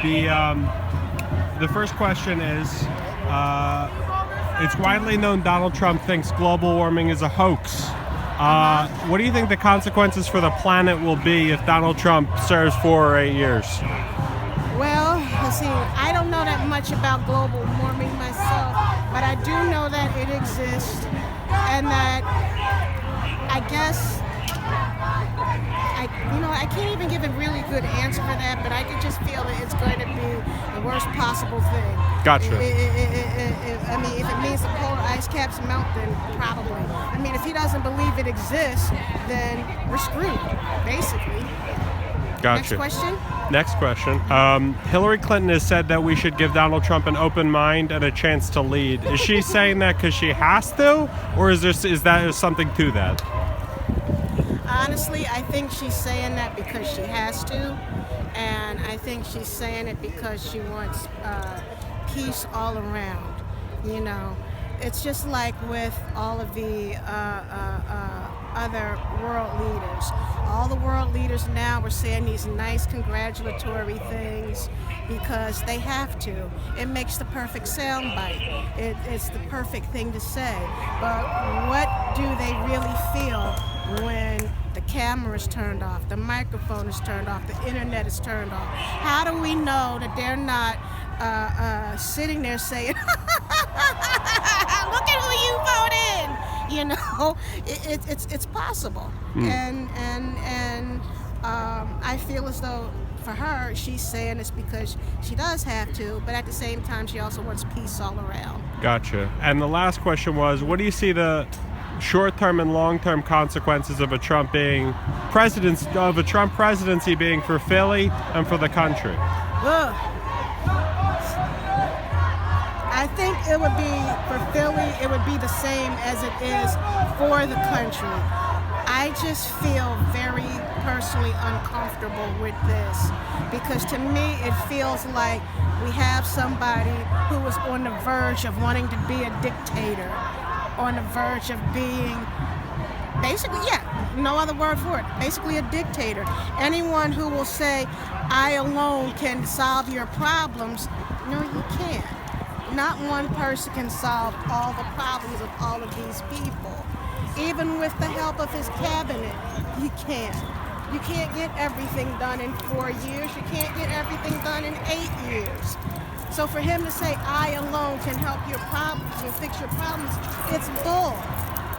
The first question is, it's widely known Donald Trump thinks global warming is a hoax. What do you think the consequences for the planet will be if Donald Trump serves 4 or 8 years? Well, let's see, I don't know that much about global warming myself, but I do know that it exists, and that I guess, I can't even give a really good answer for that, but I can just feel that it's going to be the worst possible thing. Gotcha. I mean, if it means the polar ice caps melt, then probably. I mean, if he doesn't believe it exists, then we're screwed, basically. Gotcha. Next question. Hillary Clinton has said that we should give Donald Trump an open mind and a chance to lead. Is she saying that because she has to, or is that something to that? Honestly, I think she's saying that because she has to, and I think she's saying it because she wants peace all around. You know, it's just like with all of the other world leaders. All the world leaders now are saying these nice congratulatory things because they have to. It makes the perfect soundbite. It's the perfect thing to say. But what do they really feel when the camera is turned off, the microphone is turned off, the internet is turned off? How do we know that they're not sitting there saying, look at who you voted? You know, it's possible. And I feel as though for her, she's saying this because she does have to, but at the same time, she also wants peace all around. Gotcha. And the last question was, what do you see the short-term and long-term consequences of a Trump presidency being for Philly and for the country? Ugh. I think it would be, for Philly, it would be the same as it is for the country. I just feel very personally uncomfortable with this because to me it feels like we have somebody who is on the verge of wanting to be a dictator, on the verge of being basically, no other word for it, basically a dictator. Anyone who will say, I alone can solve your problems, no, you can't. Not one person can solve all the problems of all of these people. Even with the help of his cabinet, you can't. You can't get everything done in 4 years. You can't get everything done in 8 years. So for him to say, I alone can help your problems and fix your problems, it's bull.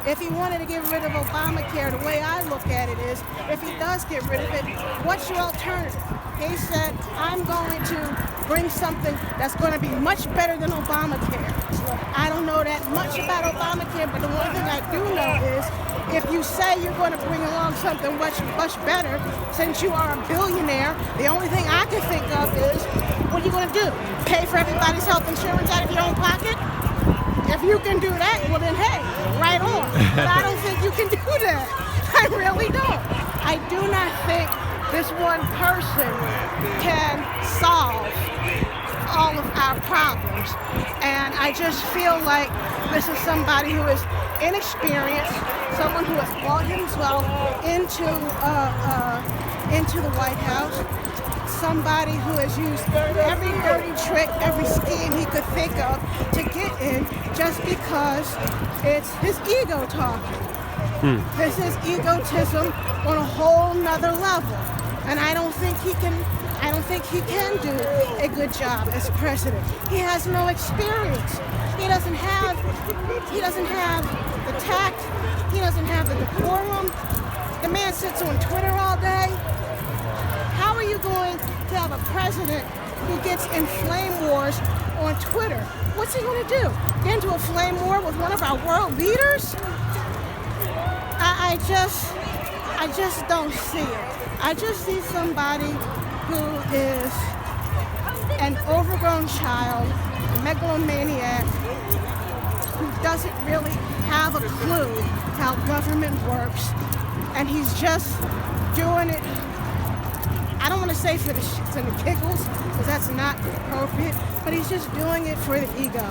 If he wanted to get rid of Obamacare, the way I look at it is, if he does get rid of it, what's your alternative? He said, I'm going to bring something that's going to be much better than Obamacare. I don't know that much about Obamacare, but the one thing I do know is, if you say you're going to bring along something much better, since you are a billionaire, the only thing I can think of is, what are you going to do? Pay for everybody's health insurance out of your own pocket? If you can do that, well then, hey, right on. But I don't think you can do that. I really don't. I do not think this one person can solve all of our problems. And I just feel like this is somebody who is inexperienced, someone who has brought himself into the White House, somebody who has used every dirty trick, every scheme he could think of to get in just because it's his ego talking. This is egotism on a whole nother level. And I don't think he can do a good job as president. He has no experience. He doesn't have the tact. He doesn't have the decorum. The man sits on Twitter all day. How are you going to have a president who gets in flame wars on Twitter? What's he going to do? Get into a flame war with one of our world leaders? I just don't see it. I just see somebody who is an overgrown child, a megalomaniac, who doesn't really have a clue how government works, and he's just doing it, I don't want to say for the shits and the giggles, because that's not appropriate, but he's just doing it for the ego.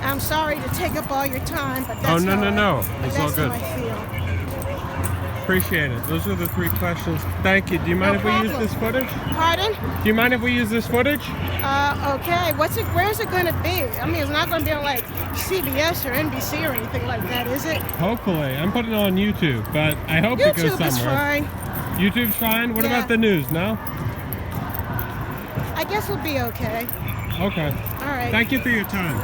I'm sorry to take up all your time, but that's no. It's all good. How I feel. Appreciate it. Those are the 3 questions. Thank you. Do you mind No if we use problem. this footage? Pardon? Do you mind if we use this footage? Okay. Where's it gonna be? I mean, it's not gonna be on like CBS or NBC or anything like that, is it? Hopefully. I'm putting it on YouTube, but I hope it goes YouTube is somewhere. fine. YouTube's fine? What Yeah. about the news? No? I guess it'll be okay. Okay. All right. Thank you for your time.